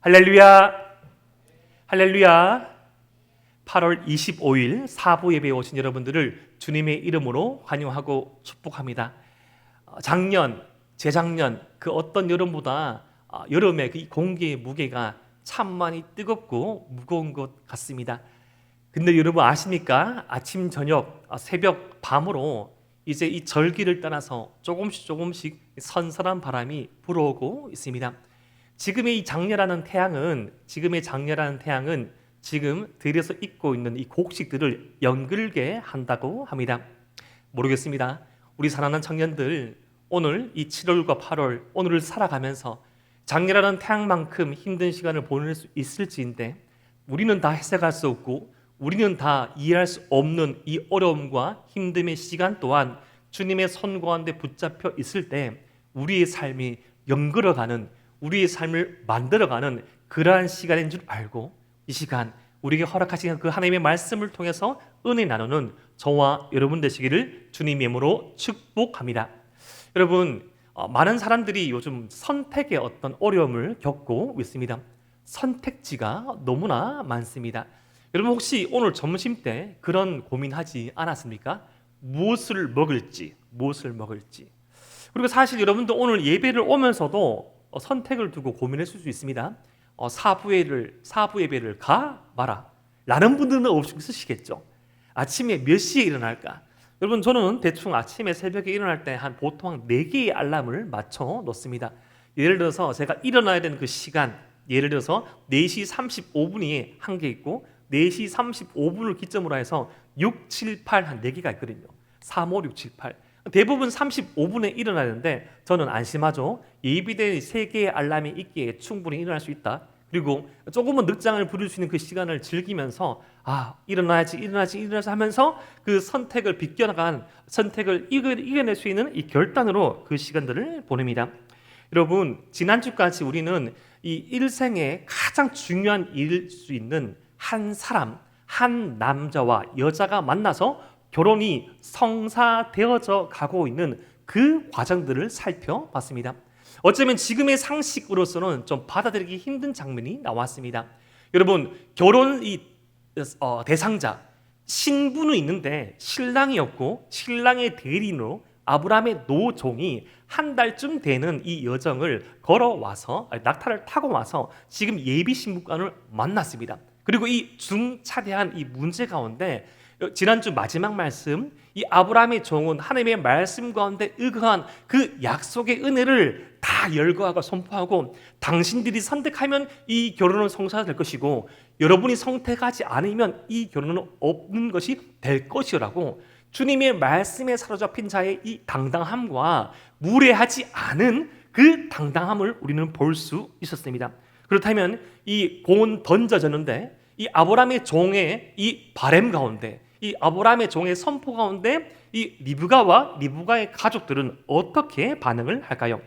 할렐루야, 할렐루야. 8월 25일 사부 예배에 오신 여러분들을 주님의 이름으로 환영하고 축복합니다. 작년, 재작년 그 어떤 여름보다 여름의 그 공기의 무게가 참 많이 뜨겁고 무거운 것 같습니다. 근데 여러분 아십니까? 아침, 저녁, 새벽, 밤으로 이제 이 절기를 따라서 조금씩 선선한 바람이 불어오고 있습니다. 지금의 장렬한 태양은 지금 들에서 입고 있는 이 곡식들을 연글게 한다고 합니다. 모르겠습니다. 우리 사랑하는 청년들, 오늘 이 7월과 8월 오늘을 살아가면서 장렬한 태양만큼 힘든 시간을 보낼 수 있을지인데, 우리는 다 해석할 수 없고 우리는 다 이해할 수 없는 이 어려움과 힘듦의 시간 또한 주님의 손 가운데 붙잡혀 있을 때 우리의 삶이 연걸어가는, 우리의 삶을 만들어가는 그러한 시간인 줄 알고, 이 시간 우리에게 허락하신 그 하나님의 말씀을 통해서 은혜 나누는 저와 여러분 되시기를 주님의 이름으로 축복합니다. 여러분, 많은 사람들이 요즘 선택의 어떤 어려움을 겪고 있습니다. 선택지가 너무나 많습니다. 여러분 혹시 오늘 점심 때 그런 고민하지 않았습니까? 무엇을 먹을지. 그리고 사실 여러분도 오늘 예배를 오면서도 선택을 두고 고민했을 수 있습니다. 사부 예배를 가 마라 라는 분들은 없으시겠죠. 아침에 몇 시에 일어날까? 여러분, 저는 대충 아침에 새벽에 일어날 때 보통 4개의 알람을 맞춰 놓습니다. 예를 들어서 제가 일어나야 되는 그 시간, 예를 들어서 4시 35분이 한 개 있고 4시 35분을 기점으로 해서 6, 7, 8 한 4개가 있거든요. 3, 5, 6, 7, 8. 대부분 35분에 일어나는데 저는 안심하죠. 예비된 3개의 알람이 있기에 충분히 일어날 수 있다. 그리고 조금은 늦장을 부릴 수 있는 그 시간을 즐기면서 일어나야지 하면서 그 선택을 비껴나간, 선택을 이겨낼 수 있는 이 결단으로 그 시간들을 보냅니다. 여러분, 지난주까지 우리는 이 일생의 가장 중요한 일일 수 있는 한 사람, 한 남자와 여자가 만나서 결혼이 성사되어져 가고 있는 그 과정들을 살펴봤습니다. 어쩌면 지금의 상식으로서는 좀 받아들이기 힘든 장면이 나왔습니다. 여러분, 결혼 대상자, 신부는 있는데 신랑이 없고 신랑의 대리인으로 아브라함의 노종이 한 달쯤 되는 이 여정을 걸어와서, 낙타를 타고 와서 지금 예비 신부관을 만났습니다. 그리고 이 중차대한 이 문제 가운데 지난주 마지막 말씀, 이 아브라함의 종은 하나님의 말씀 가운데 의거한 그 약속의 은혜를 다 열거하고 선포하고, 당신들이 선택하면 이 결혼은 성사될 것이고 여러분이 선택하지 않으면 이 결혼은 없는 것이 될 것이라고, 주님의 말씀에 사로잡힌 자의 이 당당함과 무례하지 않은 그 당당함을 우리는 볼 수 있었습니다. 그렇다면 이 공은 던져졌는데 이 아브라함의 종의 이 바램 가운데, 이 아브라함의 종의 선포 가운데 이 리브가의 가족들은 어떻게 반응을 할까요?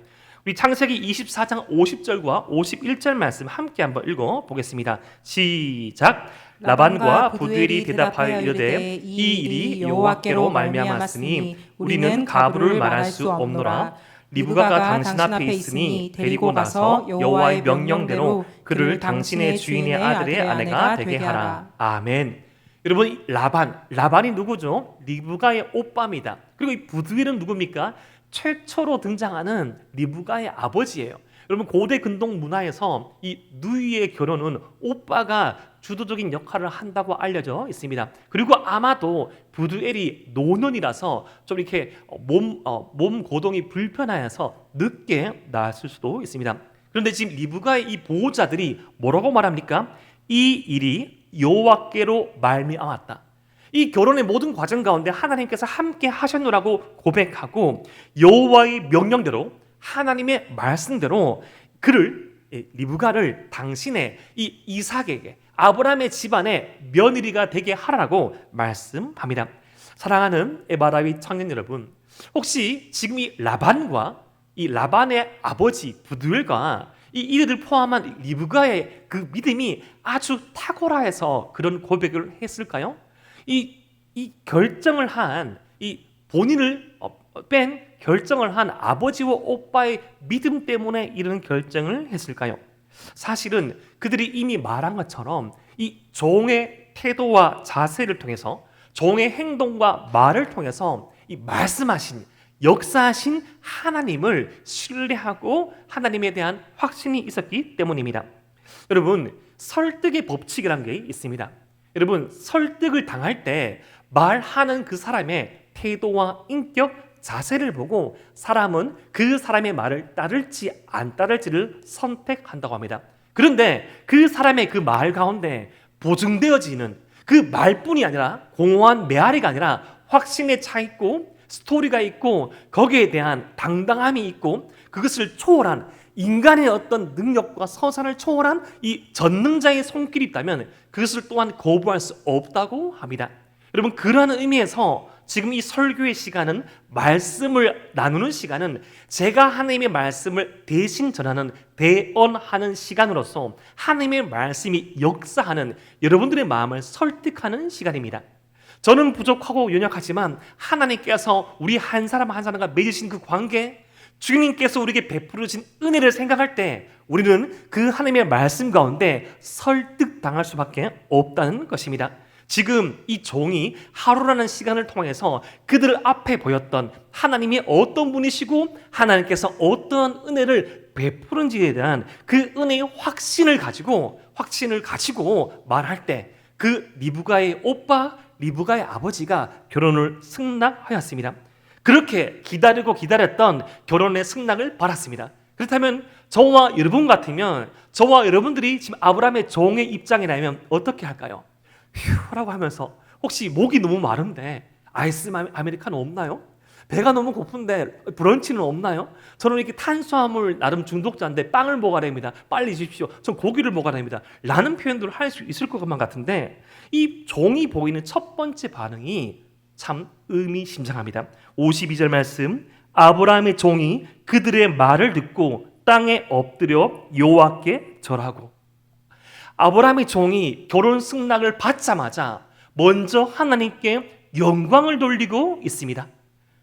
우리 창세기 24장 50절과 51절 말씀 함께 한번 읽어보겠습니다. 시작. 라반과 부두엘이 대답하여 이르되 이 일이 여호와께로 말미암았으니 우리는 가부를 말할 수 없노라. 리브가가 당신 앞에 있으니 데리고 가서 여호와의 명령대로 그를 당신의 주인의 아들의 아내가 되게 하라. 아멘. 여러분, 라반이 누구죠? 리브가의 오빠입니다. 그리고 이 부두엘은 누굽니까? 최초로 등장하는 리브가의 아버지예요. 여러분, 고대 근동 문화에서 이 누이의 결혼은 오빠가 주도적인 역할을 한다고 알려져 있습니다. 그리고 아마도 부두엘이 노년이라서 좀 이렇게 몸 고동이 불편하여서 늦게 낳았을 수도 있습니다. 그런데 지금 리브가의 이 보호자들이 뭐라고 말합니까? 이 일이 여호와께로 말미암았다. 이 결혼의 모든 과정 가운데 하나님께서 함께 하셨노라고 고백하고, 여호와의 명령대로 하나님의 말씀대로 리브가를 당신의 이 이삭에게, 아브라함의 집안의 며느리가 되게 하라고 말씀합니다. 사랑하는 에바라위 청년 여러분, 혹시 지금 이 라반의 아버지 부두엘과 이들을 포함한 리브가의 그 믿음이 아주 탁월해서 그런 고백을 했을까요? 이 결정을 한, 이 본인을 뺀 결정을 한 아버지와 오빠의 믿음 때문에 이런 결정을 했을까요? 사실은 그들이 이미 말한 것처럼 이 종의 태도와 자세를 통해서, 종의 행동과 말을 통해서 이 말씀하신, 역사하신 하나님을 신뢰하고 하나님에 대한 확신이 있었기 때문입니다. 여러분, 설득의 법칙이라는 게 있습니다. 여러분, 설득을 당할 때 말하는 그 사람의 태도와 인격, 자세를 보고 사람은 그 사람의 말을 따를지 안 따를지를 선택한다고 합니다. 그런데 그 사람의 그 말 가운데 보증되어지는 그 말뿐이 아니라, 공허한 메아리가 아니라 확신에 차 있고 스토리가 있고 거기에 대한 당당함이 있고 그것을 초월한 인간의 어떤 능력과 서산을 초월한 이 전능자의 손길이 있다면 그것을 또한 거부할 수 없다고 합니다. 여러분, 그러한 의미에서 지금 이 설교의 시간은, 말씀을 나누는 시간은 제가 하나님의 말씀을 대신 전하는, 대언하는 시간으로서 하나님의 말씀이 역사하는, 여러분들의 마음을 설득하는 시간입니다. 저는 부족하고 연약하지만 하나님께서 우리 한 사람 한 사람과 맺으신 그 관계, 주님께서 우리에게 베풀어진 은혜를 생각할 때 우리는 그 하나님의 말씀 가운데 설득당할 수밖에 없다는 것입니다. 지금 이 종이 하루라는 시간을 통해서 그들 앞에 보였던 하나님이 어떤 분이시고 하나님께서 어떤 은혜를 베푸는지에 대한 그 은혜의 확신을 가지고 말할 때 그 리브가의 오빠, 리브가의 아버지가 결혼을 승낙하였습니다. 그렇게 기다리고 기다렸던 결혼의 승낙을 받았습니다. 그렇다면 저와 여러분 같으면, 저와 여러분들이 지금 아브라함의 종의 입장이라면 어떻게 할까요? 휴라고 하면서, 혹시 목이 너무 마른데 아이스 아메리카노 없나요? 배가 너무 고픈데 브런치는 없나요? 저는 이렇게 탄수화물 나름 중독자인데 빵을 먹어야 됩니다. 빨리 주십시오. 전 고기를 먹어야 됩니다. 라는 표현들을 할 수 있을 것만 같은데 이 종이 보이는 첫 번째 반응이 참 의미심장합니다. 52절 말씀, 아브라함의 종이 그들의 말을 듣고 땅에 엎드려 여호와께 절하고. 아브라함의 종이 결혼 승낙을 받자마자 먼저 하나님께 영광을 돌리고 있습니다.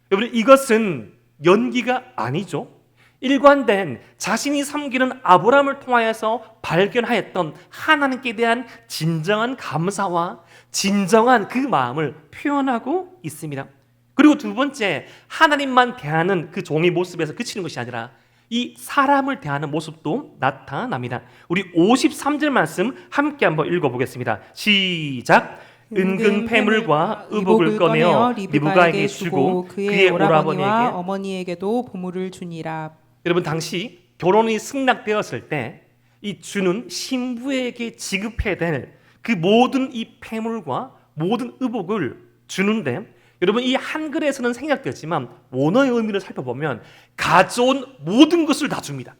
여러분, 이것은 연기가 아니죠. 일관된 자신이 섬기는 아브라함을 통하여서 발견하였던 하나님께 대한 진정한 감사와 진정한 그 마음을 표현하고 있습니다. 그리고 두 번째, 하나님만 대하는 그 종의 모습에서 그치는 것이 아니라 이 사람을 대하는 모습도 나타납니다. 우리 53절 말씀 함께 한번 읽어보겠습니다. 시작. 은근 패물과 의복을 꺼내어 리브가에게 주고 그의 오라버니와 어머니에게도 보물을 주니라. 여러분, 당시 결혼이 승낙되었을 때 이 주는 신부에게 지급해야 될 그 모든 이 패물과 모든 의복을 주는데, 여러분, 이 한글에서는 생략되었지만 원어의 의미를 살펴보면 가져온 모든 것을 다 줍니다.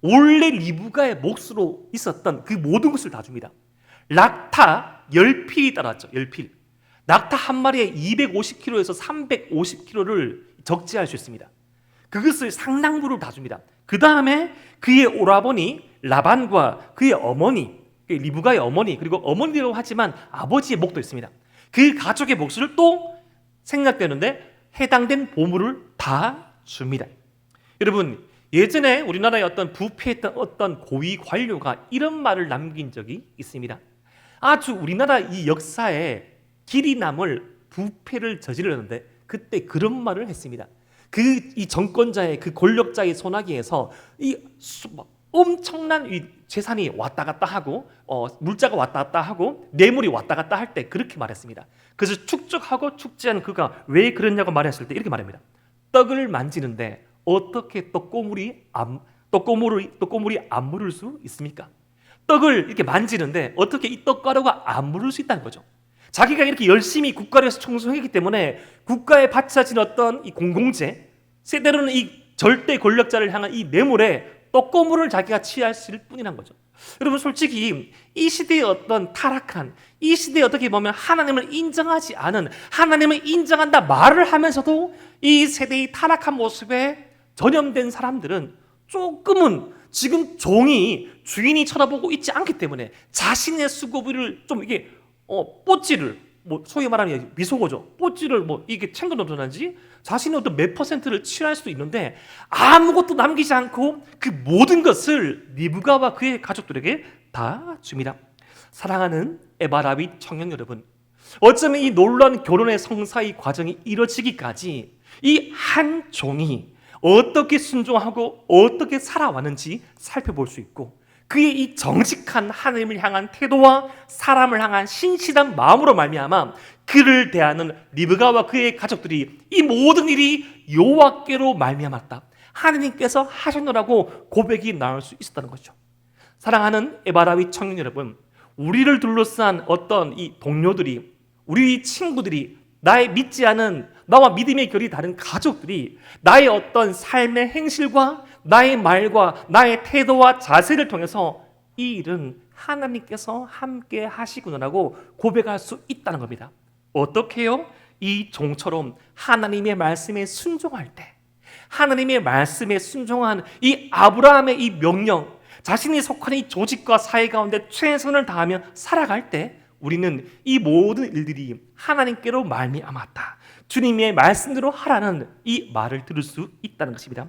원래 리브가의 몫으로 있었던 그 모든 것을 다 줍니다. 낙타 10필이 따랐죠. 10필. 낙타 한 마리에 250kg에서 350kg를 적재할 수 있습니다. 그것을 상당부를 다 줍니다. 그 다음에 그의 오라버니 라반과 그의 어머니, 리브가의 어머니, 그리고 어머니라고 하지만 아버지의 몫도 있습니다. 그 가족의 몫을 또 생각되는데 해당된 보물을 다 줍니다. 여러분, 예전에 우리나라의 어떤 부패했던 어떤 고위 관료가 이런 말을 남긴 적이 있습니다. 아주 우리나라 이 역사에 길이 남을 부패를 저지르는데 그때 그런 말을 했습니다. 이 정권자의, 그 권력자의 손아귀에서 엄청난 이 재산이 왔다 갔다 하고 물자가 왔다 갔다 하고 뇌물이 왔다 갔다 할 때 그렇게 말했습니다. 그래서 축적하고 축제한 그가 왜 그랬냐고 말했을 때 이렇게 말합니다. 떡을 만지는데 어떻게 떡고물이 안 물을 수 있습니까? 떡을 이렇게 만지는데 어떻게 이 떡가루가 안 물을 수 있다는 거죠. 자기가 이렇게 열심히 국가를 위해서 충성했기 때문에 국가에 바쳐진 어떤 이 공공재, 세대로는 이 절대 권력자를 향한 이 뇌물에 떡고물을 자기가 취했을 뿐이란 거죠. 여러분, 솔직히 이 시대의 어떤 타락한, 이 시대에 어떻게 보면 하나님을 인정하지 않은, 하나님을 인정한다 말을 하면서도 이 세대의 타락한 모습에 전염된 사람들은 조금은 지금 종이 주인이 쳐다보고 있지 않기 때문에 자신의 수고비를 좀 이게 뽀찌를 뭐 소위 말하는 미소거죠. 뽀찌를 뭐 이게 챙겨 놓든지 자신의 어떤 몇 퍼센트를 취할 수도 있는데 아무것도 남기지 않고 그 모든 것을 리브가와 그의 가족들에게 다 줍니다. 사랑하는 에바라비 청년 여러분, 어쩌면 이 놀라운 결혼의 성사의 과정이 이뤄지기까지 이 한 종이 어떻게 순종하고 어떻게 살아왔는지 살펴볼 수 있고, 그의 이 정직한 하나님을 향한 태도와 사람을 향한 신실한 마음으로 말미암아 그를 대하는 리브가와 그의 가족들이 이 모든 일이 여호와께로 말미암았다, 하나님께서 하셨노라고 고백이 나올 수 있었다는 거죠. 사랑하는 에바라위 청년 여러분, 우리를 둘러싼 어떤 이 동료들이, 우리 친구들이, 나의 믿지 않은, 나와 믿음의 결이 다른 가족들이 나의 어떤 삶의 행실과 나의 말과 나의 태도와 자세를 통해서 이 일은 하나님께서 함께 하시구나라고 고백할 수 있다는 겁니다. 어떻게요? 이 종처럼 하나님의 말씀에 순종할 때, 하나님의 말씀에 순종한 이 아브라함의 이 명령, 자신이 속한 이 조직과 사회 가운데 최선을 다하며 살아갈 때 우리는 이 모든 일들이 하나님께로 말미암았다, 주님의 말씀대로 하라는 이 말을 들을 수 있다는 것입니다.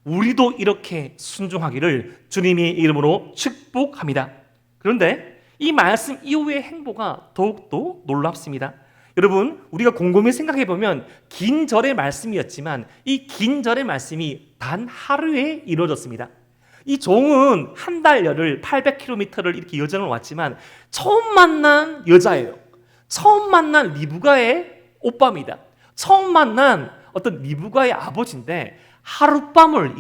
우리도 이렇게 순종하기를 주님의 이름으로 축복합니다. 그런데 이 말씀 이후의 행보가 더욱더 놀랍습니다. 여러분, 우리가 곰곰이 생각해 보면 긴 절의 말씀이었지만 이 긴 절의 말씀이 단 하루에 이루어졌습니다. 이 종은 한 달여를 800km를 이렇게 여정을 왔지만 처음 만난 여자예요. 처음 만난 리브가의 오빠입니다. 처음 만난 어떤 리브가의 아버지인데 하룻밤을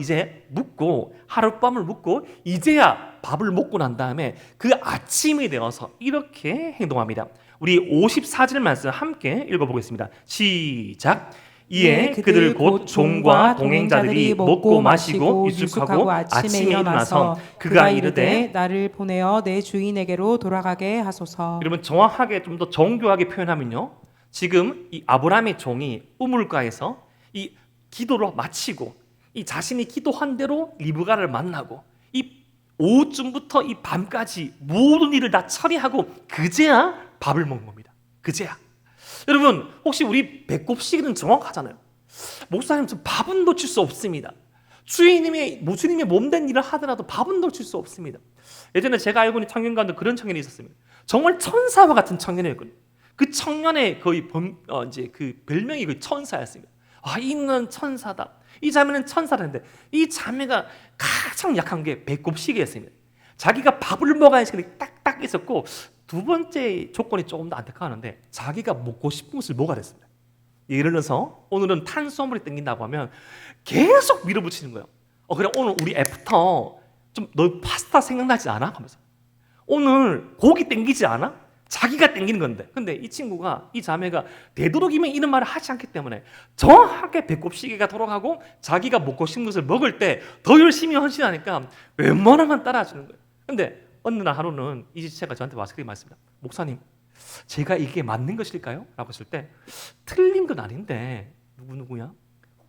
묵고 이제야 밥을 먹고 난 다음에 그 아침이 되어서 이렇게 행동합니다. 우리 54절 말씀 함께 읽어보겠습니다. 시작. 이에 그들 곧 종과 동행자들이 먹고 마시고 유숙하고 아침에 일어나서 그가 이르되 나를 보내어 내 주인에게로 돌아가게 하소서. 여러분, 정확하게 좀 더 정교하게 표현하면요, 지금 이 아브라함의 종이 우물가에서 이 기도를 마치고 이 자신이 기도한 대로 리브가를 만나고 이 오후쯤부터 이 밤까지 모든 일을 다 처리하고 그제야 밥을 먹는 겁니다. 그제야. 여러분, 혹시 우리 배꼽 시기는 정확하잖아요. 목사님, 저 밥은 놓칠 수 없습니다. 주님의 몸된 일을 하더라도 밥은 놓칠 수 없습니다. 예전에 제가 알고 있는 청년 가운데 그런 청년이 있었습니다. 정말 천사와 같은 청년이었거든요. 그 청년의 거의 그 별명이 그 천사였습니다. 이는 천사다, 이 자매는 천사라는데 이 자매가 가장 약한 게 배꼽 시기였습니다. 자기가 밥을 먹어야 시간이 딱딱 있었고, 두 번째 조건이 조금 더 안타까웠는데 자기가 먹고 싶은 것을 먹어야 됐습니다. 예를 들어서 오늘은 탄수화물이 땡긴다고 하면 계속 밀어붙이는 거예요. 그래, 오늘 우리 애프터 좀 너 파스타 생각나지 않아? 하면서 오늘 고기 땡기지 않아? 자기가 땡기는 건데, 근데 이 친구가, 이 자매가 되도록이면 이런 말을 하지 않기 때문에 정확하게 배꼽 시계가 돌아가고 자기가 먹고 싶은 것을 먹을 때 더 열심히 헌신하니까 웬만하면 따라주는 거예요. 근데 어느 날 하루는 이 지체가 저한테 와서 그렇게 말했습니다. 목사님, 제가 이게 맞는 것일까요? 라고 했을 때 틀린 건 아닌데 누구야?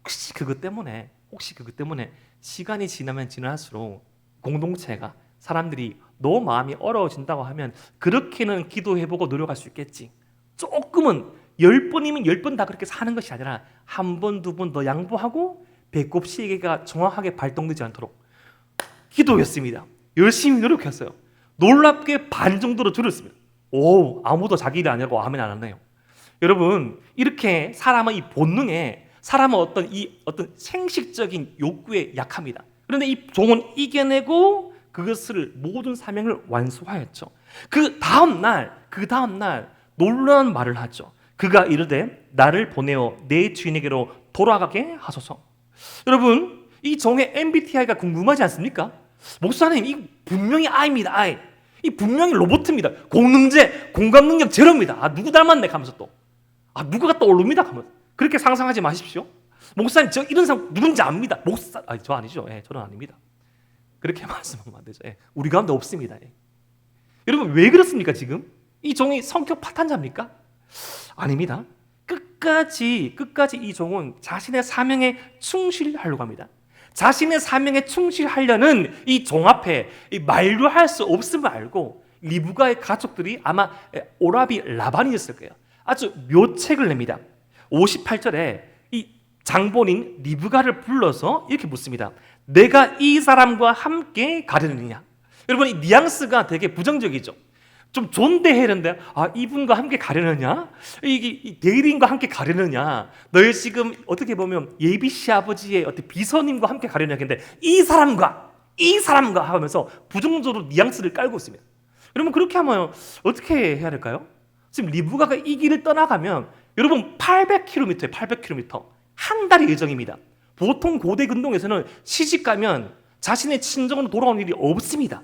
혹시 그것 때문에 시간이 지나면 지날수록 공동체가, 사람들이 너 마음이 어려워진다고 하면 그렇게는 기도해보고 노력할 수 있겠지. 조금은 10번이면 10번 다 그렇게 사는 것이 아니라 한 번, 두 번 더 양보하고 배꼽 시계가 정확하게 발동되지 않도록 기도했습니다. 열심히 노력했어요. 놀랍게 반 정도로 줄였습니다. 아무도 자기 일이 아니라고 아멘 안 하네요. 여러분, 이렇게 사람의 이 본능에, 사람은 어떤 생식적인 욕구에 약합니다. 그런데 이 종은 이겨내고 그것을 모든 사명을 완수하였죠. 그 다음 날 놀라운 말을 하죠. 그가 이르되 나를 보내어 내 주인에게로 돌아가게 하소서. 여러분, 이 종의 MBTI가 궁금하지 않습니까? 목사님, 이 분명히 I입니다. I. 이 분명히 로봇입니다. 공능제, 공감 능력 제로입니다. 누구 닮았네 하면서 또 누구가 떠오릅니다 하면서 그렇게 상상하지 마십시오. 목사님, 저 이런 사람 누군지 압니다. 저 아니죠. 저는 아닙니다. 그렇게 말씀하면 안 되죠. 우리 가운데 없습니다. 여러분, 왜 그렇습니까? 지금 이 종이 성격 파탄자입니까? 아닙니다. 끝까지 이 종은 자신의 사명에 충실하려고 합니다. 자신의 사명에 충실하려는 이 종 앞에 말로 할 수 없음을 알고 리브가의 가족들이 아마 오라비 라반이었을 거예요. 아주 묘책을 냅니다. 58절에 이 장본인 리브가를 불러서 이렇게 묻습니다. 내가 이 사람과 함께 가려느냐? 여러분, 이 뉘앙스가 되게 부정적이죠. 좀 존대해야 되는데, 이분과 함께 가려느냐? 이 대리인과 함께 가려느냐? 너희 지금 어떻게 보면 예비 시아버지의 어떤 비서님과 함께 가려느냐? 근데 이 사람과 하면서 부정적으로 뉘앙스를 깔고 있습니다. 여러분, 그렇게 하면 어떻게 해야 될까요? 지금 리브가가 이 길을 떠나가면 여러분 800km예요. 800km. 한 달의 여정입니다. 보통 고대 근동에서는 시집 가면 자신의 친정으로 돌아오는 일이 없습니다.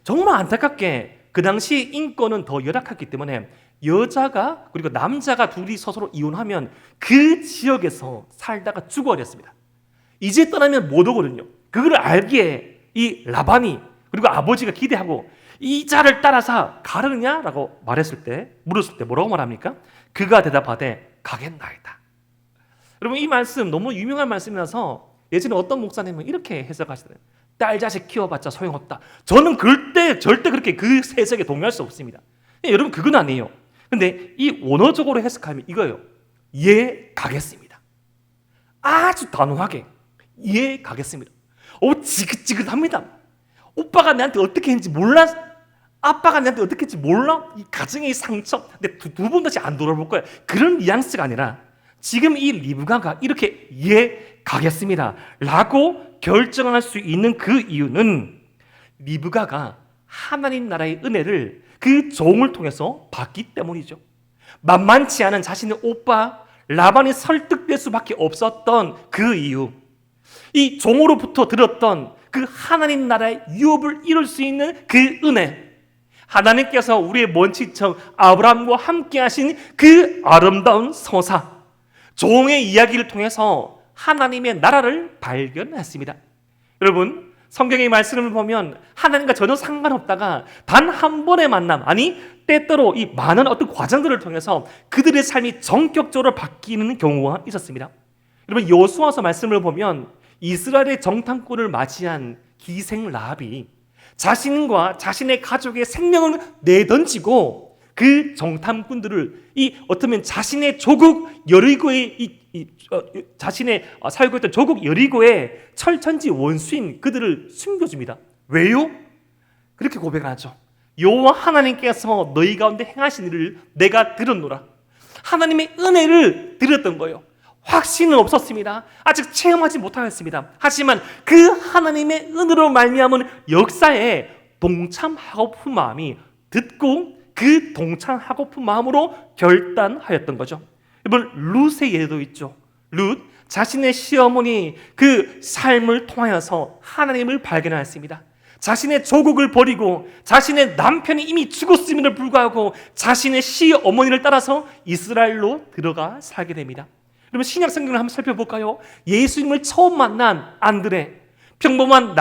정말 안타깝게 그 당시 인권은 더 열악했기 때문에 여자가 그리고 남자가 둘이 서로 이혼하면 그 지역에서 살다가 죽어버렸습니다. 이제 떠나면 못 오거든요. 그걸 알기에 이 라반이 그리고 아버지가 기대하고 이 자를 따라서 가느냐라고 물었을 때 뭐라고 말합니까? 그가 대답하되 가겠나이다. 여러분, 이 말씀 너무 유명한 말씀이라서 예전에 어떤 목사님은 이렇게 해석하시더라고요. 딸 자식 키워봤자 소용없다. 저는 절대 그렇게 그 해석에 동의할 수 없습니다. 여러분, 그건 아니에요. 근데 이 원어적으로 해석하면 이거예요. 예, 가겠습니다. 아주 단호하게 예, 가겠습니다. 지긋지긋합니다. 오빠가 나한테 어떻게 했는지 몰라. 아빠가 나한테 어떻게 했는지 몰라. 이 가정의 상처. 근데 두 번 다시 안 돌아볼 거야. 그런 뉘앙스가 아니라 지금 이 리브가가 이렇게 예, 가겠습니다 라고 결정할 수 있는 그 이유는 리브가가 하나님 나라의 은혜를 그 종을 통해서 받기 때문이죠. 만만치 않은 자신의 오빠 라반이 설득될 수밖에 없었던 그 이유, 이 종으로부터 들었던 그 하나님 나라의 유업을 이룰 수 있는 그 은혜, 하나님께서 우리의 먼 친척 아브라함과 함께 하신 그 아름다운 서사, 종의 이야기를 통해서 하나님의 나라를 발견했습니다. 여러분, 성경의 말씀을 보면 하나님과 전혀 상관없다가 단 한 번의 만남, 때때로 이 많은 어떤 과정들을 통해서 그들의 삶이 전격적으로 바뀌는 경우가 있었습니다. 여러분, 여호수아서 말씀을 보면 이스라엘의 정탐꾼을 맞이한 기생 라합이 자신과 자신의 가족의 생명을 내던지고 그 정탐꾼들을 어쩌면 자신의 조국 여리고의 자신의 살고 있던 조국 여리고의 철천지 원수인 그들을 숨겨줍니다. 왜요? 그렇게 고백하죠. 여호와 하나님께서 너희 가운데 행하신 일을 내가 들었노라. 하나님의 은혜를 들었던 거예요. 확신은 없었습니다. 아직 체험하지 못하였습니다. 하지만 그 하나님의 은혜로 말미암은 역사에 동참하고픈 마음이 듣고 그 동참하고픈 마음으로 결단하였던 거죠. 이번 룻의 예도 있죠. 룻 자신의 시어머니 그 삶을 통하여서 하나님을 발견하였습니다. 자신의 조국을 버리고 자신의 남편이 이미 죽었음에도 불구하고 자신의 시어머니를 따라서 이스라엘로 들어가 살게 됩니다. 여러분, 신약 성경을 한번 살펴볼까요? 예수님을 처음 만난 안드레, 평범한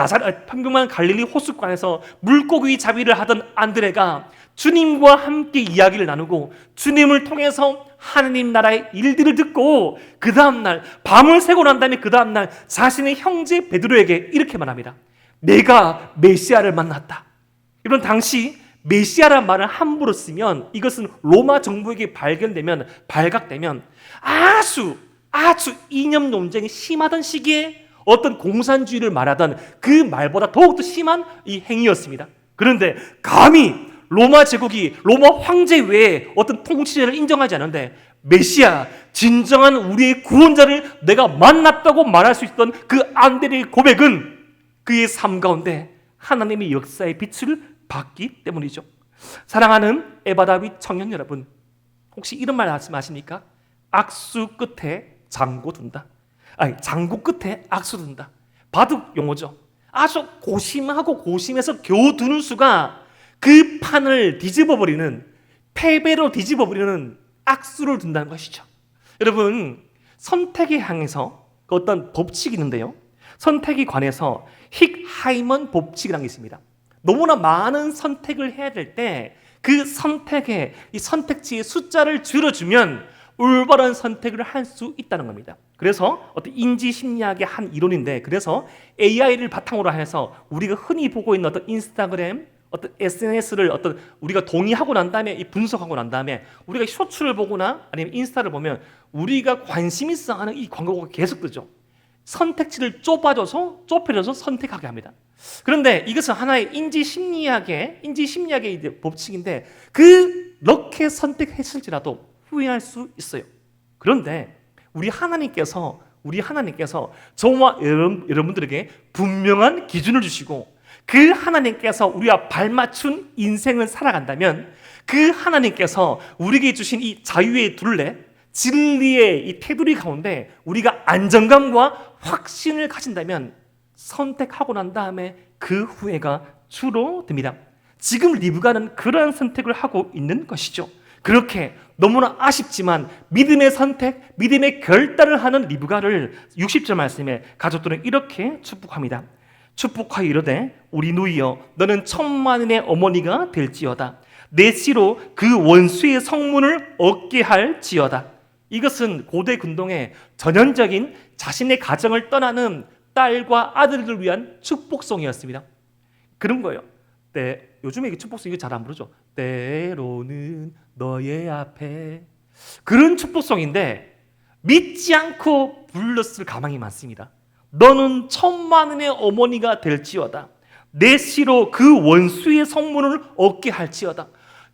갈릴리 호숫가에서 물고기 잡이를 하던 안드레가 주님과 함께 이야기를 나누고 주님을 통해서 하느님 나라의 일들을 듣고 그 다음날 밤을 새고 난 다음에 그 다음날 자신의 형제 베드로에게 이렇게 말합니다. 내가 메시아를 만났다. 이런 당시 메시아란 말을 함부로 쓰면 이것은 로마 정부에게 발각되면 아주 이념 논쟁이 심하던 시기에 어떤 공산주의를 말하던 그 말보다 더욱더 심한 이 행위였습니다. 그런데 감히 로마 제국이 로마 황제 외에 어떤 통치자를 인정하지 않는데 메시아, 진정한 우리의 구원자를 내가 만났다고 말할 수 있던 그 안드레의 고백은 그의 삶 가운데 하나님의 역사의 빛을 받기 때문이죠. 사랑하는 에바다윗 청년 여러분, 혹시 이런 말 아십니까? 악수 끝에 장고 둔다. 장고 끝에 악수 둔다. 바둑 용어죠. 아주 고심해서 겨우 두는 수가 그 판을 패배로 뒤집어버리는 악수를 둔다는 것이죠. 여러분, 선택에 향해서 어떤 법칙이 있는데요. 선택에 관해서 힉하이먼 법칙이라는 게 있습니다. 너무나 많은 선택을 해야 될 때 그 이 선택지의 숫자를 줄여주면 올바른 선택을 할 수 있다는 겁니다. 그래서 어떤 인지심리학의 한 이론인데, 그래서 AI를 바탕으로 해서 우리가 흔히 보고 있는 어떤 인스타그램, 어떤 SNS를 어떤 우리가 동의하고 난 다음에 이 분석하고 난 다음에 우리가 쇼츠를 보거나 아니면 인스타를 보면 우리가 관심 있어 하는 이 광고가 계속 뜨죠. 선택지를 좁혀져서 선택하게 합니다. 그런데 이것은 하나의 인지 심리학의 이제 법칙인데 그렇게 선택했을지라도 후회할 수 있어요. 그런데 우리 하나님께서 저와 여러분들에게 분명한 기준을 주시고 그 하나님께서 우리와 발맞춘 인생을 살아간다면 그 하나님께서 우리에게 주신 이 자유의 둘레, 진리의 이 테두리 가운데 우리가 안정감과 확신을 가진다면 선택하고 난 다음에 그 후회가 줄어듭니다. 지금 리브가는 그러한 선택을 하고 있는 것이죠. 그렇게 너무나 아쉽지만 믿음의 선택, 믿음의 결단을 하는 리브가를 60절 말씀에 가족들은 이렇게 축복합니다. 축복하여 이르되 우리 누이여 너는 천만인의 어머니가 될지어다. 내 씨로 그 원수의 성문을 얻게 할지어다. 이것은 고대 근동의 전형적인 자신의 가정을 떠나는 딸과 아들을 위한 축복송이었습니다. 그런 거예요. 요즘에 이게 축복송 이거 잘 안 부르죠. 때로는 너의 앞에 그런 축복송인데 믿지 않고 불렀을 가망이 많습니다. 너는 천만인의 어머니가 될지어다. 내 씨로 그 원수의 성문을 얻게 할지어다.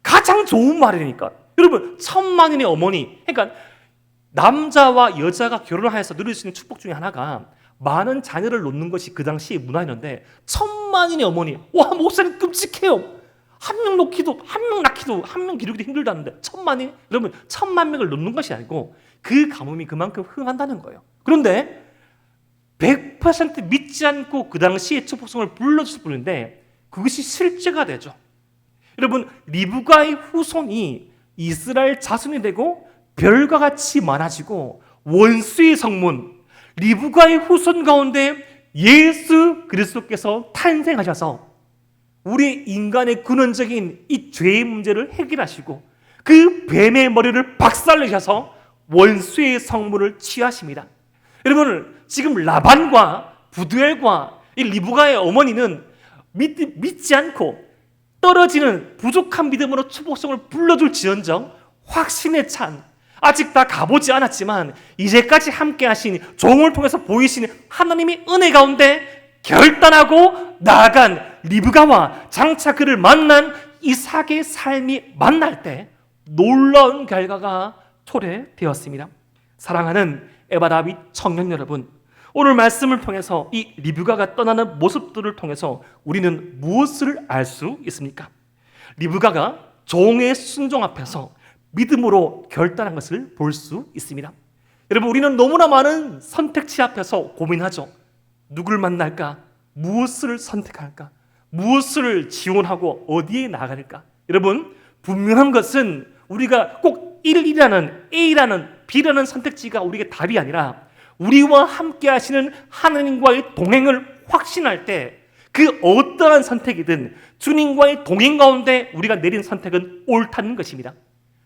가장 좋은 말이니까. 여러분 천만인의 어머니 그러니까 남자와 여자가 결혼하여서 누릴 수 있는 축복 중에 하나가 많은 자녀를 놓는 것이 그 당시의 문화였는데 천만인의 어머니 와 목사님 끔찍해요. 한 명 낳기도 한 명 기르기도 힘들다는데 천만인 여러분 천만 명을 놓는 것이 아니고 그 가뭄이 그만큼 흥한다는 거예요. 그런데 100% 믿지 않고 그 당시의 축복성을 불러줬을 뿐인데 그것이 실제가 되죠. 여러분 리브가의 후손이 이스라엘 자손이 되고 별과 같이 많아지고 원수의 성문 리브가의 후손 가운데 예수 그리스도께서 탄생하셔서 우리 인간의 근원적인 이 죄의 문제를 해결하시고 그 뱀의 머리를 박살내셔서 원수의 성문을 취하십니다. 여러분 지금 라반과 부두엘과 이 리브가의 어머니는 믿지 않고 떨어지는 부족한 믿음으로 축복성을 불러줄지언정 확신에 찬 아직 다 가보지 않았지만 이제까지 함께 하신 종을 통해서 보이시는 하나님의 은혜 가운데 결단하고 나아간 리브가와 장차 그를 만난 이삭의 삶이 만날 때 놀라운 결과가 초래되었습니다. 사랑하는 에바라빗 청년 여러분, 오늘 말씀을 통해서 이 리브가가 떠나는 모습들을 통해서 우리는 무엇을 알 수 있습니까? 리브가가 종의 순종 앞에서 믿음으로 결단한 것을 볼 수 있습니다. 여러분 우리는 너무나 많은 선택지 앞에서 고민하죠. 누굴 만날까? 무엇을 선택할까? 무엇을 지원하고 어디에 나갈까? 여러분 분명한 것은 우리가 꼭 A라는 B라는 선택지가 우리의 답이 아니라 우리와 함께 하시는 하나님과의 동행을 확신할 때 그 어떠한 선택이든 주님과의 동행 가운데 우리가 내린 선택은 옳다는 것입니다.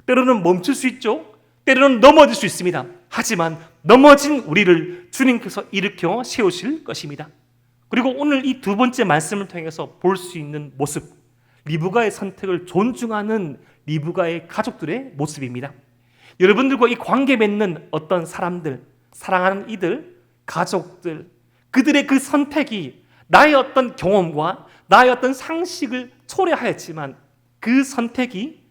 때로는 멈출 수 있죠. 때로는 넘어질 수 있습니다. 하지만 넘어진 우리를 주님께서 일으켜 세우실 것입니다. 그리고 오늘 이 두 번째 말씀을 통해서 볼 수 있는 모습, 리브가의 선택을 존중하는 리브가의 가족들의 모습입니다. 여러분들과 이 관계 맺는 어떤 사람들, 사랑하는 이들, 가족들, 그들의 그 선택이 나의 어떤 경험과 나의 어떤 상식을 초래하였지만 그 선택이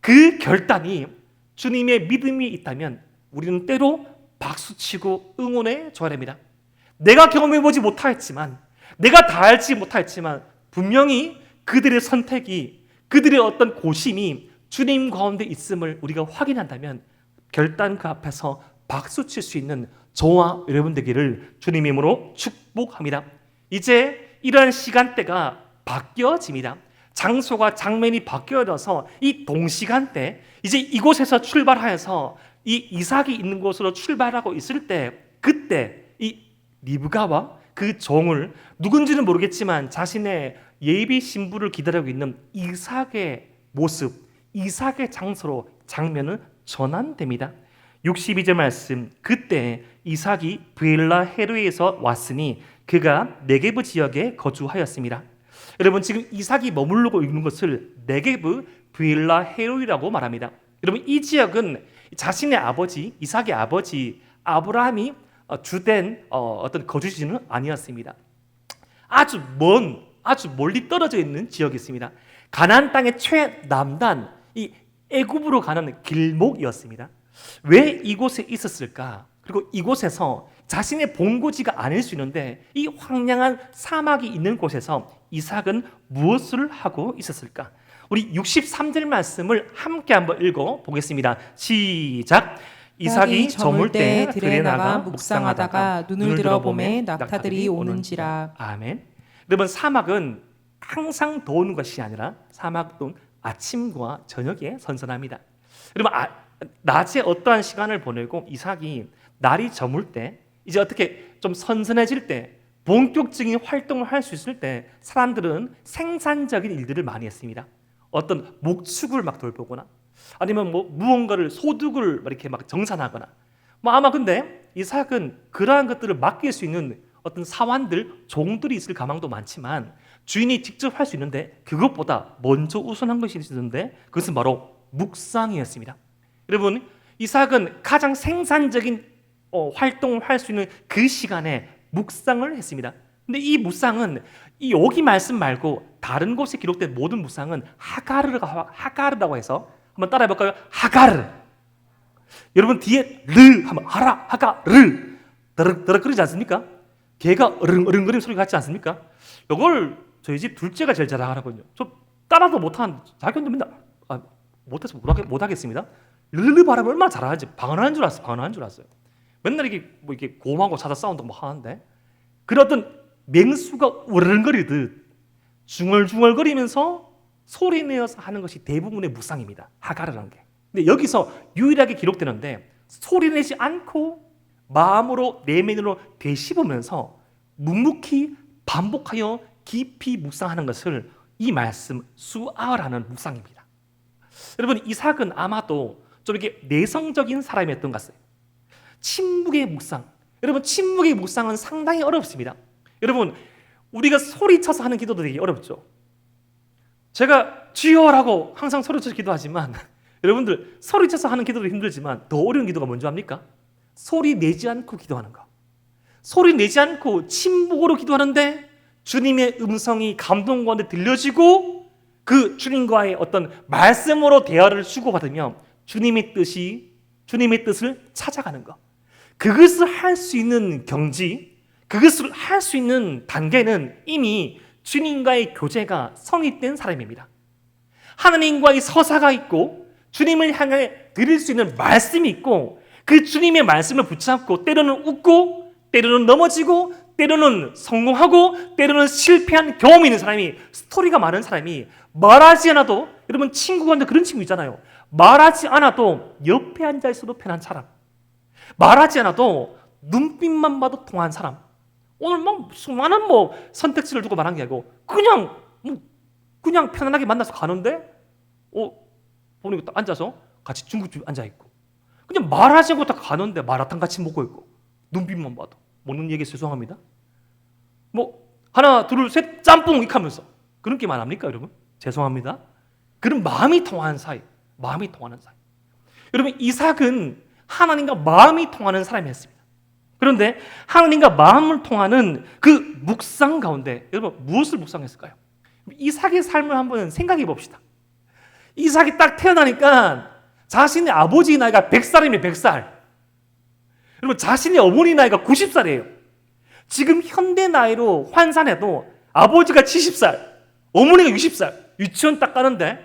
그 결단이 주님의 믿음이 있다면 우리는 때로 박수치고 응원해 줘야 됩니다. 내가 경험해보지 못하였지만 내가 다 알지 못하였지만 분명히 그들의 선택이 그들의 어떤 고심이 주님 가운데 있음을 우리가 확인한다면 결단 그 앞에서 박수칠 수 있는 저와 여러분 되기를 주님 이름으로 축복합니다. 이제 이러한 시간대가 바뀌어집니다. 장소가 장면이 바뀌어져서 이 동시간대 이제 이곳에서 출발하여서 이 이삭이 있는 곳으로 출발하고 있을 때 그때 이 리브가와 그 종을 누군지는 모르겠지만 자신의 예비 신부를 기다리고 있는 이삭의 모습, 이삭의 장소로 장면은 전환됩니다. 62절 말씀, 그때 이삭이 브엘라 헤르에서 왔으니 그가 네게브 지역에 거주하였습니다. 여러분 지금 이삭이 머무르고 있는 것을 네게브 브일라 헤로이라고 말합니다. 여러분 이 지역은 자신의 아버지 이삭의 아버지 아브라함이 주된 어떤 거주지는 아니었습니다. 아주 멀리 떨어져 있는 지역이 있습니다. 가나안 땅의 최남단 이 애굽으로 가는 길목이었습니다. 왜 이곳에 있었을까? 그리고 이곳에서 자신의 본고지가 아닐 수 있는데 이 황량한 사막이 있는 곳에서 이삭은 무엇을 하고 있었을까? 우리 63절 말씀을 함께 한번 읽어 보겠습니다. 시작. 이삭이 저물 때 들에 나가 묵상하다가 눈을 들어 보매 낙타들이 오는지라. 아멘. 여러분 사막은 항상 더운 것이 아니라 사막은 아침과 저녁에 선선합니다. 여러분 낮에 어떠한 시간을 보내고 이삭이 날이 저물 때 이제 어떻게 좀 선선해질 때 본격적인 활동을 할 수 있을 때 사람들은 생산적인 일들을 많이 했습니다. 어떤 목축을 막 돌보거나 아니면 뭐 무언가를 소득을 이렇게 막 정산하거나 아마 근데 이삭은 그러한 것들을 맡길 수 있는 어떤 사환들 종들이 있을 가망도 많지만 주인이 직접 할 수 있는데 그것보다 먼저 우선한 것이 있었는데 그것은 바로 묵상이었습니다. 여러분 이삭은 가장 생산적인 활동을 할 수 있는 그 시간에 묵상을 했습니다. 근데 이 묵상은 이 여기 말씀 말고 다른 곳에 기록된 모든 묵상은 하가르라고 해서 한번 따라해 볼까요? 하가르. 여러분 뒤에 르 하면 하라 하가르 더럭더럭거리지 않습니까? 개가 어릉어릉거리는 소리 같지 않습니까? 이걸 저희 집 둘째가 제일 잘하거든요. 저 따라도 못하는 자기 혼자 맨날 못해서 못하겠습니다. 르르 발음을 얼마나 잘하는지 방언하는 줄 알았어요. 맨날 이게 뭐 이렇게 고음하고 찾아 싸운다고 뭐 하는데 그런 어떤 맹수가 우르릉거리듯 중얼중얼거리면서 소리 내어서 하는 것이 대부분의 묵상입니다. 하가르라는 게. 근데 여기서 유일하게 기록되는데 소리 내지 않고 마음으로 내면으로 되씹으면서 묵묵히 반복하여 깊이 묵상하는 것을 이 말씀 수아라는 묵상입니다. 여러분 이삭은 아마도 좀 이렇게 내성적인 사람이었던 것 같아요. 침묵의 묵상. 여러분 침묵의 묵상은 상당히 어렵습니다. 여러분 우리가 소리쳐서 하는 기도도 되게 어렵죠. 제가 주여라고 항상 소리쳐서 기도하지만 여러분들 소리쳐서 하는 기도도 힘들지만 더 어려운 기도가 뭔지 압니까? 소리 내지 않고 기도하는 거. 소리 내지 않고 침묵으로 기도하는데 주님의 음성이 감동 가운데 들려지고 그 주님과의 어떤 말씀으로 대화를 주고받으며 주님의 뜻을 찾아가는 것. 그것을 할 수 있는 경지, 그것을 할 수 있는 단계는 이미 주님과의 교제가 성립된 사람입니다. 하나님과의 서사가 있고 주님을 향해 드릴 수 있는 말씀이 있고 그 주님의 말씀을 붙잡고 때로는 웃고 때로는 넘어지고 때로는 성공하고 때로는 실패한 경험이 있는 사람이 스토리가 많은 사람이 말하지 않아도 여러분 친구가 있는데 그런 친구 있잖아요. 말하지 않아도 옆에 앉아 있어도 편한 사람. 말하지 않아도 눈빛만 봐도 통한 사람. 오늘 수많은 선택지를 두고 말한 게 아니고 그냥 편안하게 만나서 가는데 보니까 딱 앉아서 같이 중국집 앉아 있고 그냥 말하지 않고 딱 가는데 마라탕 같이 먹고 있고 눈빛만 봐도 먹는 얘기 죄송합니다. 하나 둘 셋 짬뽕 이렇게 하면서 그런 게만 합니까 여러분? 죄송합니다. 그런 마음이 통하는 사이. 여러분 이삭은 하나님과 마음이 통하는 사람이었습니다. 그런데 하나님과 마음을 통하는 그 묵상 가운데 여러분 무엇을 묵상했을까요? 이삭의 삶을 한번 생각해 봅시다. 이삭이 딱 태어나니까 자신의 아버지 나이가 100살이면 100살. 여러분 자신의 어머니 나이가 90살이에요. 지금 현대 나이로 환산해도 아버지가 70살, 어머니가 60살. 유치원 딱 가는데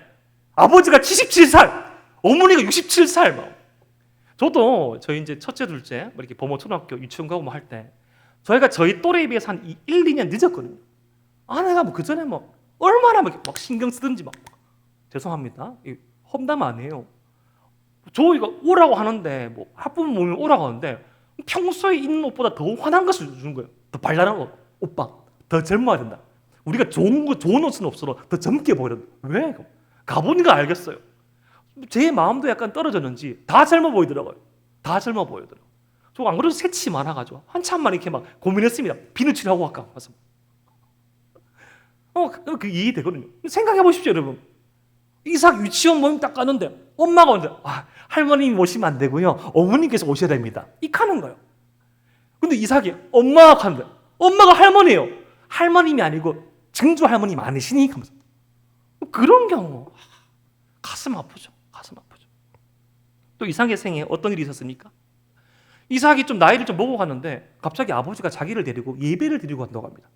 아버지가 77살, 어머니가 67살. 저도 저희 이제 첫째, 둘째 이렇게 범호 초등학교 유치원 가고 할 때 저희가 저희 또래에 비해서 한 1, 2년 늦었거든요. 아내가 그 전에 얼마나 막 신경 쓰든지 죄송합니다. 험담 아니에요. 저희가 오라고 하는데 학부모 모이면 오라고 하는데 평소에 있는 옷보다 더 환한 것을 주는 거예요. 더 발랄한 옷. 오빠 더 젊어야 된다. 우리가 좋은 옷은 없어도 더 젊게 보여야 된다. 왜? 가보니까 알겠어요. 제 마음도 약간 떨어졌는지 다 젊어 보이더라고요. 저 안 그래도 새치 많아가지고 한참만 이렇게 고민했습니다. 비누칠하고 갈까. 그 이해되거든요. 생각해 보십시오, 여러분. 이삭 유치원 모임 딱 가는데 엄마가 오는데 할머님이 오시면 안 되고요. 어머님께서 오셔야 됩니다. 이 가는 거예요. 근데 이삭이 엄마가 가는데 엄마가 할머니예요. 할머님이 아니고 증조 할머님 아니시니? 하면서 그런 경우 가슴 아프죠. 가슴 아프죠. 또 이삭의 생에 어떤 일이 있었습니까? 이삭이 좀 나이를 좀 먹어 가는데 갑자기 아버지가 자기를 데리고 예배를 드리고 간다고 합니다.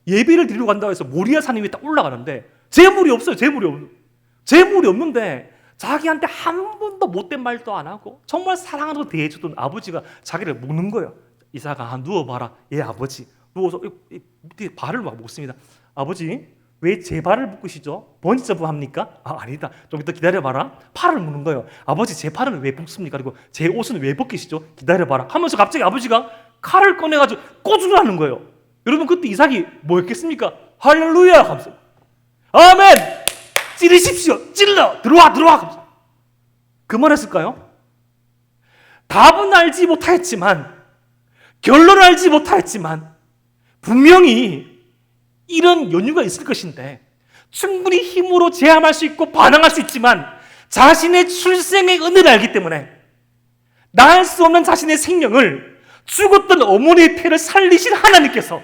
예배를 드리고 간다고 해서 모리아 산 위에 딱 올라가는데 재물이 없어요. 재물이 없는데 자기한테 한 번도 못된 말도 안 하고 정말 사랑으로 대해주던 아버지가 자기를 묵는 거예요. 이삭아, 누워봐라. 예, 아버지. 누워서 밑에 발을 막 묶습니다. 아버지, 왜 제 발을 묶으시죠? 번지점프 합니까? 아니다. 좀 이따 기다려봐라. 팔을 묶는 거예요. 아버지, 제 팔은 왜 묶습니까? 그리고 제 옷은 왜 벗기시죠? 기다려봐라. 하면서 갑자기 아버지가 칼을 꺼내가지고 꼬주를 하는 거예요. 여러분, 그때 이삭이 뭐였겠습니까? 할렐루야! 하면서 아멘! 찌르십시오. 찔러. 들어와. 하면서 그만했을까요? 답은 알지 못하였지만, 결론을 알지 못하였지만, 분명히 이런 연유가 있을 것인데 충분히 힘으로 제압할 수 있고 반항할 수 있지만 자신의 출생의 은혜를 알기 때문에 낳을 수 없는 자신의 생명을 죽었던 어머니의 태를 살리신 하나님께서,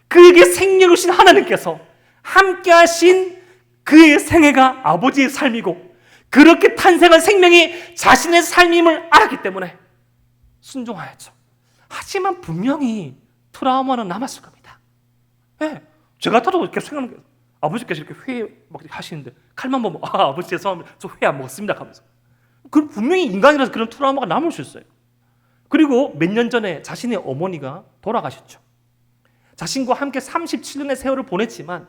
그에게 생명을 주신 하나님께서 함께 하신 그의 생애가 아버지의 삶이고 그렇게 탄생한 생명이 자신의 삶임을 알았기 때문에 순종하였죠. 하지만 분명히 트라우마는 남았을 겁니다. 네, 저 같아도 이렇게 생각하는 거예요. 아버지께서 이렇게 회 막 하시는데 칼만 보면 아버지 죄송합니다. 저 회 안 먹습니다 하면서. 그 분명히 인간이라서 그런 트라우마가 남을 수 있어요. 그리고 몇 년 전에 자신의 어머니가 돌아가셨죠. 자신과 함께 37년의 세월을 보냈지만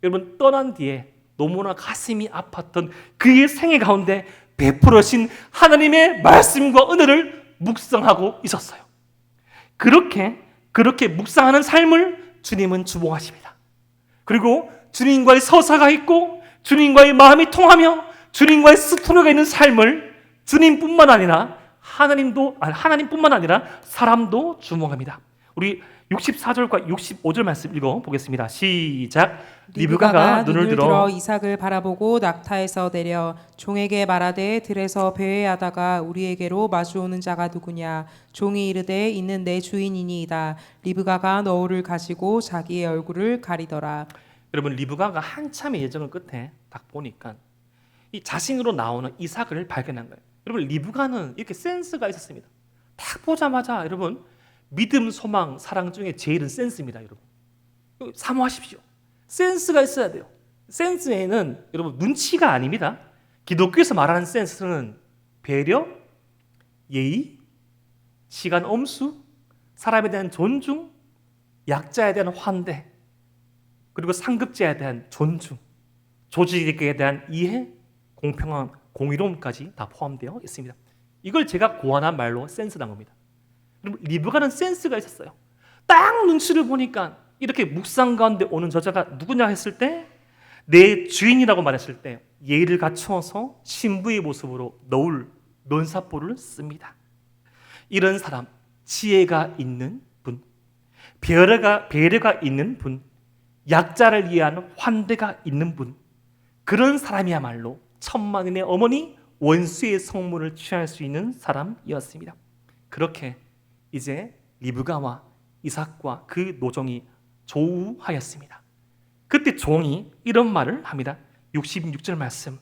여러분, 떠난 뒤에 너무나 가슴이 아팠던 그의 생애 가운데 베풀어진 하나님의 말씀과 은혜를 묵상하고 있었어요. 그렇게 묵상하는 삶을 주님은 주봉하십니다. 그리고 주님과의 서사가 있고 주님과의 마음이 통하며 주님과의 스토리가 있는 삶을 주님뿐만 아니라 하나님뿐만 아니라 사람도 주목합니다. 우리 64절과 65절 말씀 읽어보겠습니다. 시작. 리브가가 눈을 들어 이삭을 바라보고 낙타에서 내려 종에게 말하되 들에서 배회하다가 우리에게로 마주오는 자가 누구냐? 종이 이르되 이는 내 주인이니이다. 리브가가 너울을 가지고 자기의 얼굴을 가리더라. 여러분, 리브가가 한참의 예정을 끝에 딱 보니까 이 자신으로 나오는 이삭을 발견한 거예요. 여러분, 리브가는 이렇게 센스가 있었습니다. 딱 보자마자 여러분, 믿음, 소망, 사랑 중에 제일은 센스입니다. 여러분, 사모하십시오. 센스가 있어야 돼요. 센스에는 여러분 눈치가 아닙니다. 기독교에서 말하는 센스는 배려, 예의, 시간 엄수, 사람에 대한 존중, 약자에 대한 환대, 그리고 상급자에 대한 존중, 조직에 대한 이해, 공평함, 공의로움까지 다 포함되어 있습니다. 이걸 제가 고안한 말로 센스란 겁니다. 리브가는 센스가 있었어요. 딱 눈치를 보니까 이렇게 묵상 가운데 오는 저자가 누구냐 했을 때 내 주인이라고 말했을 때 예의를 갖추어서 신부의 모습으로 너울, 면사포를 씁니다. 이런 사람, 지혜가 있는 분, 배려가 있는 분, 약자를 이해하는 환대가 있는 분, 그런 사람이야말로 천만인의 어머니 원수의 성물을 취할 수 있는 사람이었습니다. 그렇게 이제 리브가와 이삭과 그 노종이 조우하였습니다. 그때 종이 이런 말을 합니다. 66절 말씀.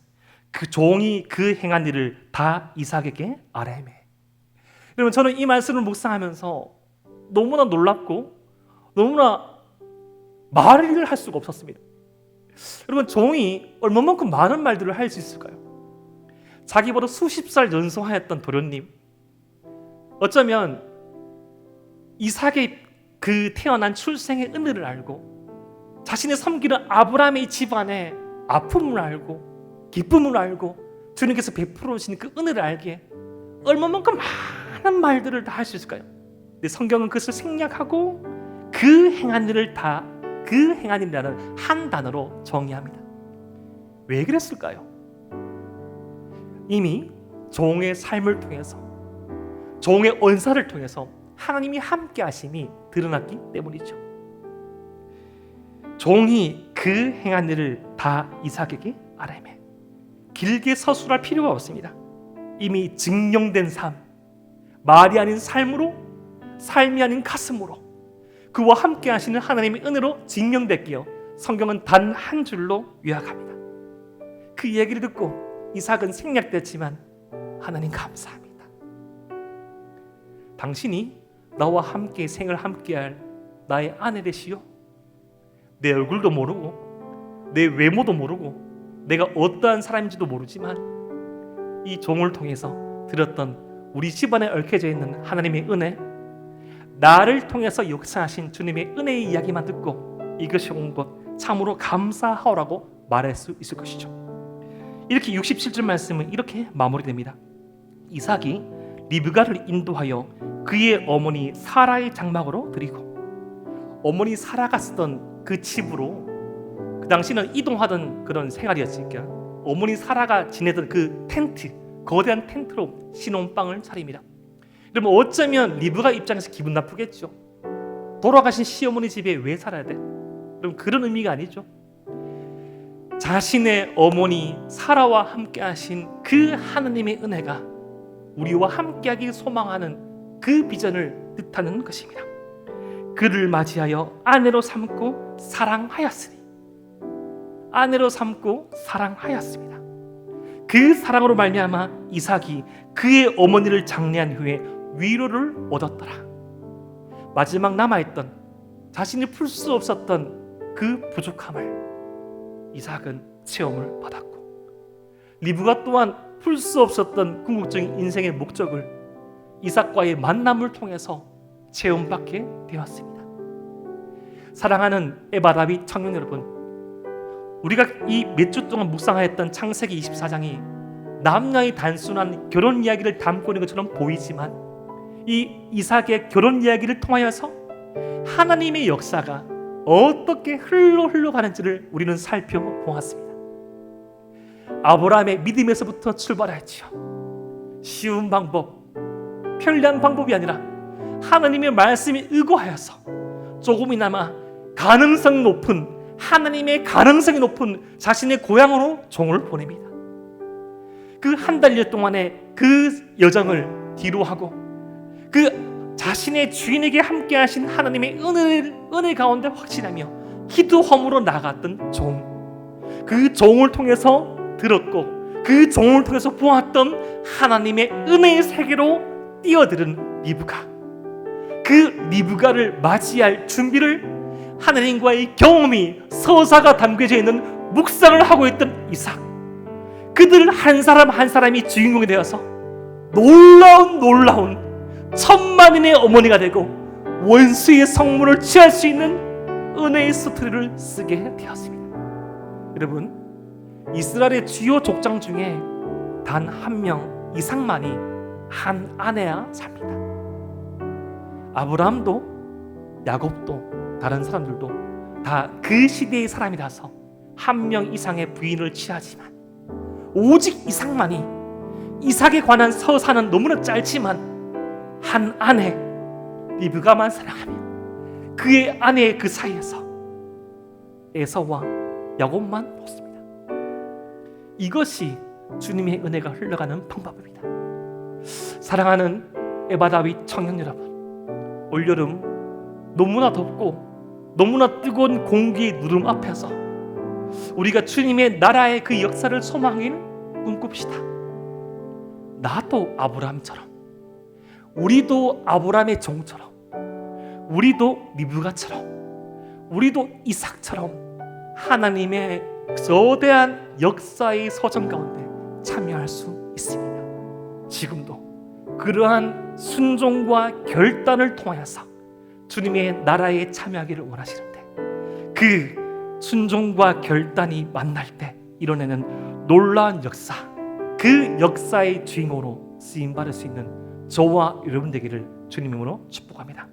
그 종이 그 행한 일을 다 이삭에게 아뢰매. 여러분, 저는 이 말씀을 묵상하면서 너무나 놀랍고 너무나 말을 할 수가 없었습니다. 여러분, 종이 얼마만큼 많은 말들을 할 수 있을까요? 자기보다 수십 살 연소하였던 도련님, 어쩌면 이삭의 그 태어난 출생의 은혜를 알고 자신의 섬기는 아브라함의 집안의 아픔을 알고 기쁨을 알고 주님께서 베풀어 주신 그 은혜를 알기에 얼마만큼 많은 말들을 다 할 수 있을까요? 근데 성경은 그것을 생략하고 그 행한 일을 다 그 행한 일이라는 한 단어로 정의합니다. 왜 그랬을까요? 이미 종의 삶을 통해서, 종의 언사를 통해서 하나님이 함께 하심이 드러났기 때문이죠. 종이 그 행한 일을 다 이삭에게 아뢰매. 길게 서술할 필요가 없습니다. 이미 증명된 삶, 말이 아닌 삶으로, 삶이 아닌 가슴으로 그와 함께 하시는 하나님의 은혜로 증명됐기에 성경은 단 한 줄로 요약합니다. 그 얘기를 듣고 이삭은 생략됐지만 하나님 감사합니다. 당신이 나와 함께 생을 함께할 나의 아내 되시오. 내 얼굴도 모르고 내 외모도 모르고 내가 어떠한 사람인지도 모르지만 이 종을 통해서 들었던 우리 집안에 얽혀져 있는 하나님의 은혜, 나를 통해서 역사하신 주님의 은혜의 이야기만 듣고 이것이 온 것 참으로 감사하오라고 말할 수 있을 것이죠. 이렇게 67절 말씀은 이렇게 마무리됩니다. 이삭이 리브가를 인도하여 그의 어머니 사라의 장막으로 드리고, 어머니 사라가 쓰던 그 집으로, 그 당시는 이동하던 그런 생활이었으니까 어머니 사라가 지내던 그 텐트, 거대한 텐트로 신혼방을 차립니다. 그러면 어쩌면 리브가 입장에서 기분 나쁘겠죠. 돌아가신 시어머니 집에 왜 살아야 돼? 그럼 그런 의미가 아니죠. 자신의 어머니 사라와 함께 하신 그 하나님의 은혜가 우리와 함께하길 소망하는 그 비전을 뜻하는 것입니다. 그를 맞이하여 아내로 삼고 사랑하였으니, 아내로 삼고 사랑하였습니다. 그 사랑으로 말미암아 이삭이 그의 어머니를 장례한 후에 위로를 얻었더라. 마지막 남아있던, 자신이 풀 수 없었던 그 부족함을 이삭은 체험을 받았고, 리브가 또한 풀 수 없었던 궁극적인 인생의 목적을 이삭과의 만남을 통해서 체험받게 되었습니다. 사랑하는 에바 다윗 청년 여러분, 우리가 이 몇 주 동안 묵상하였던 창세기 24장이 남녀의 단순한 결혼 이야기를 담고 있는 것처럼 보이지만 이 이삭의 결혼 이야기를 통하여서 하나님의 역사가 어떻게 흘러가는지를 우리는 살펴보았습니다. 아브라함의 믿음에서부터 출발했죠. 쉬운 방법, 편리한 방법이 아니라 하나님의 말씀에 의거하여서 조금이나마 가능성 높은, 하나님의 가능성이 높은 자신의 고향으로 종을 보냅니다. 그 한 달여 동안의 그 여정을 뒤로하고 그 자신의 주인에게 함께 하신 하나님의 은혜 가운데 확신하며 기도 허물어 나갔던 종, 그 종을 통해서 들었고 그 종을 통해서 보았던 하나님의 은혜의 세계로 뛰어들은 리브가, 그 리브가를 맞이할 준비를 하나님과의 경험이, 서사가 담겨져 있는 묵상을 하고 있던 이삭, 그들 한 사람 한 사람이 주인공이 되어서 놀라운 천만인의 어머니가 되고 원수의 성문을 취할 수 있는 은혜의 스토리를 쓰게 되었습니다. 여러분, 이스라엘의 주요 족장 중에 단 한 명 이삭만이 한 아내와 삽니다. 아브라함도 야곱도 다른 사람들도 다 그 시대의 사람이라서 한 명 이상의 부인을 취하지만 오직 이삭만이, 이삭에 관한 서사는 너무나 짧지만 한 아내 리브가만 사랑하며 그의 아내의 그 사이에서 에서와 야곱만 보습니다. 이것이 주님의 은혜가 흘러가는 방법입니다. 사랑하는 에바 다윗 청년 여러분, 올여름 너무나 덥고 너무나 뜨거운 공기의 누름 앞에서 우리가 주님의 나라의 그 역사를 소망하기를 꿈꿉시다. 나도 아브라함처럼, 우리도 아브라함의 종처럼, 우리도 리브가처럼, 우리도 이삭처럼 하나님의 거대한 역사의 서정 가운데 참여할 수 있습니다. 지금도 그러한 순종과 결단을 통하여서 주님의 나라에 참여하기를 원하시는데, 그 순종과 결단이 만날 때 이뤄내는 놀라운 역사, 그 역사의 주인공으로 쓰임받을 수 있는 저와 여러분 되기를 주님 이름으로 축복합니다.